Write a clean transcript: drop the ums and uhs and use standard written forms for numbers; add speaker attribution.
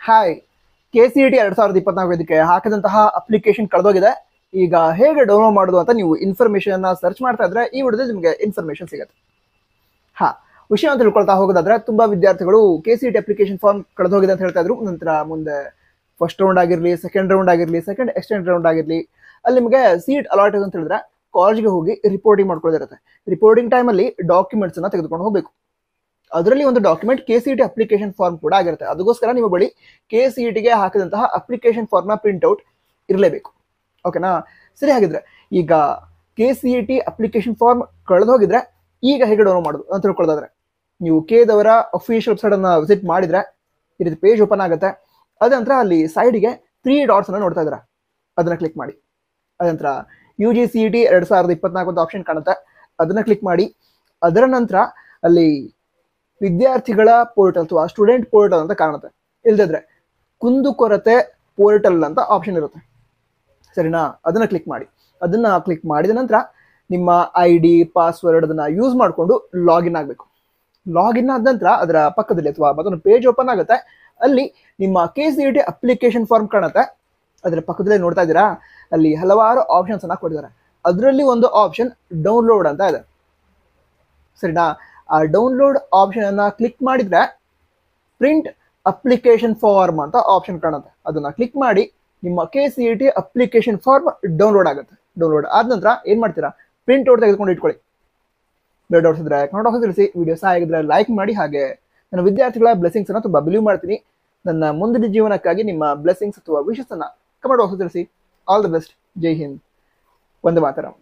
Speaker 1: Hi, KCET 2024 ಇದಕ್ಕೆ ಹಾಕಿದಂತಹ application ಕಳೆದೋಗಿದೆ. ಈಗ ಹೇಗೆ ಡೌನ್ಲೋಡ್ ಮಾಡೋದು ಅಂತ ನೀವು ಇನ್ಫಾರ್ಮೇಶನ್ ಸರ್ಚ್ ಮಾಡ್ತಾ ಇದ್ರೆ ಈ ವಿಡಿಯೋದಲ್ಲಿ ನಿಮಗೆ ಇನ್ಫಾರ್ಮೇಶನ್ ಸಿಗುತ್ತೆ. ವಿಷಯ ಅಂತ ತಿಳ್ಕೊಳ್ತಾ ಹೋಗೋದಾದ್ರೆ ತುಂಬಾ ವಿದ್ಯಾರ್ಥಿಗಳು KCET ಅಪ್ಲಿಕೇಶನ್ ಫಾರ್ಮ್ ಕಳೆದೋಗಿದೆ ಅಂತ ಹೇಳ್ತಾ ಇದ್ರು. ನಂತರ ಮುಂದೆ ಫಸ್ಟ್ ರೌಂಡ್ ಆಗಿರಲಿ, ಸೆಕೆಂಡ್ ರೌಂಡ್ ಆಗಿರಲಿ, ಸೆಕೆಂಡ್ ಎಕ್ಸ್ಟೆಂಡ್ ರೌಂಡ್ ಆಗಿರಲಿ, ಅಲ್ಲಿ ನಿಮಗೆ ಸೀಟ್ ಅಲಾಟ್ ಅಂತ ಹೇಳಿದ್ರೆ ಕಾಲೇಜ್ಗೆ ಹೋಗಿ ರಿಪೋರ್ಟಿಂಗ್ ಮಾಡ್ಕೊಳ್ಳೋದಿರುತ್ತೆ. ರಿಪೋರ್ಟಿಂಗ್ ಟೈಮಲ್ಲಿ ಡಾಕ್ಯುಮೆಂಟ್ಸ್ ಅನ್ನ ತೆಗೆದುಕೊಂಡು ಹೋಗಬೇಕು. ಅದರಲ್ಲಿ ಒಂದು ಡಾಕ್ಯುಮೆಂಟ್ KCET ಅಪ್ಲಿಕೇಶನ್ ಫಾರ್ಮ್ ಕೂಡ ಆಗಿರುತ್ತೆ. ಅದಕ್ಕೋಸ್ಕರ ನಿಮ್ಮ ಬಳಿ KCET ಗೆ ಹಾಕಿದಂತಹ ಅಪ್ಲಿಕೇಶನ್ ಫಾರ್ಮ್ ನ ಪ್ರಿಂಟ್ ಔಟ್ ಇರಲೇಬೇಕು. ಓಕೆನಾ? ಸರಿ, ಹಾಗಿದ್ರೆ ಈಗ KCET ಅಪ್ಲಿಕೇಶನ್ ಫಾರ್ಮ್ ಕಳೆದು ಹೋಗಿದ್ರೆ ಈಗ ಹೇಗೆ ಡೌನ್ಲೋಡ್ ಮಾಡೋದು ಅಂತ ತಿಳ್ಕೊಳ್ಳೋದಾದ್ರೆ ನೀವು KEDವರ ಅಫಿಷಿಯಲ್ ವೆಬ್ಸೈಟ್ ಅನ್ನ ವಿಸಿಟ್ ಮಾಡಿದ್ರೆ ಈ ರೀತಿ ಪೇಜ್ ಓಪನ್ ಆಗುತ್ತೆ. ಅದಂತರ ಅಲ್ಲಿ ಸೈಡ್ಗೆ 3 ಡಾಟ್ಸ್ ಅನ್ನ ನೋಡ್ತಾ ಇದ್ದೀರಾ, ಅದನ್ನ ಕ್ಲಿಕ್ ಮಾಡಿ. ಅದಂತರ UGCET 2024 ಅಂತ ಆಪ್ಷನ್ ಕಾಣುತ್ತೆ, ಅದನ್ನ ಕ್ಲಿಕ್ ಮಾಡಿ. ಅದರ ನಂತರ ಅಲ್ಲಿ ವಿದ್ಯಾರ್ಥಿಗಳ ಪೋರ್ಟಲ್ ಅಥವಾ ಸ್ಟೂಡೆಂಟ್ ಪೋರ್ಟಲ್ ಅಂತ ಕಾಣುತ್ತೆ. ಇಲ್ದಿದ್ರೆ ಕುಂದುಕೊರತೆ ಪೋರ್ಟಲ್ ಅಂತ ಆಪ್ಷನ್ ಇರುತ್ತೆ. ಸರಿನಾ? ಅದನ್ನ ಕ್ಲಿಕ್ ಮಾಡಿ. ಅದನ್ನ ಕ್ಲಿಕ್ ಮಾಡಿದ ನಂತರ ನಿಮ್ಮ ID ಪಾಸ್ವರ್ಡ್ ಅದನ್ನ ಯೂಸ್ ಮಾಡಿಕೊಂಡು ಲಾಗಿನ್ ಆಗಬೇಕು. ಲಾಗಿನ್ ಆದ ನಂತರ ಅದರ ಪಕ್ಕದಲ್ಲಿ ಅಥವಾ ಮತ್ತೊಂದು ಪೇಜ್ ಓಪನ್ ಆಗುತ್ತೆ. ಅಲ್ಲಿ ನಿಮ್ಮ KCET ಅಪ್ಲಿಕೇಶನ್ ಫಾರ್ಮ್ ಕಾಣುತ್ತೆ. ಅದರ ಪಕ್ಕದಲ್ಲಿ ನೋಡ್ತಾ ಇದ್ದೀರಾ, ಅಲ್ಲಿ ಹಲವಾರು ಆಪ್ಷನ್ಸ್ ಅನ್ನ ಕೊಟ್ಟಿದ್ದಾರೆ. ಅದರಲ್ಲಿ ಒಂದು ಆಪ್ಷನ್ ಡೌನ್ಲೋಡ್ ಅಂತ ಇದೆ. ಸರಿನಾ? ಆ ಡೌನ್ಲೋಡ್ ಆಪ್ಷನ್ ಅನ್ನ ಕ್ಲಿಕ್ ಮಾಡಿದ್ರೆ ಪ್ರಿಂಟ್ ಅಪ್ಲಿಕೇಶನ್ ಫಾರ್ಮ್ ಅಂತ ಆಪ್ಷನ್ ಕಾಣುತ್ತೆ. ಅದನ್ನ ಕ್ಲಿಕ್ ಮಾಡಿ ನಿಮ್ಮ KCET ಅಪ್ಲಿಕೇಶನ್ ಫಾರ್ಮ್ ಡೌನ್ಲೋಡ್ ಆಗುತ್ತೆ. ಡೌನ್ಲೋಡ್ ಆದ ನಂತರ ಏನ್ ಮಾಡ್ತೀರಾ, ಪ್ರಿಂಟ್ ಔಟ್ ತೆಗೆದುಕೊಂಡು ಇಟ್ಕೊಳ್ಳಿ. ಡೌಟ್ಸ್ ಇದ್ರೆ ಕಮೆಂಟ್ ಬಾಕ್ಸ್ ತಿಳಿಸಿ. ವಿಡಿಯೋ ಸಹ ಆಗಿದ್ರೆ ಲೈಕ್ ಮಾಡಿ. ಹಾಗೆ ನನ್ನ ವಿದ್ಯಾರ್ಥಿಗಳ ಬ್ಲೆಸಿಂಗ್ಸ್ ಅನ್ನ ತುಂಬಾ ಬಿಲೀವ್ ಮಾಡ್ತೀನಿ. ನನ್ನ ಮುಂದಿನ ಜೀವನಕ್ಕಾಗಿ ನಿಮ್ಮ ಬ್ಲೆಸಿಂಗ್ಸ್ ಅಥವಾ ವಿಶಸ್ ಅನ್ನ ಕಮೆಂಟ್ ಬಾಕ್ಸ್ ತಿಳಿಸಿ. All the best. ಜೈ ಹಿಂದ್. ವಂದೇ ಮಾತರಂ.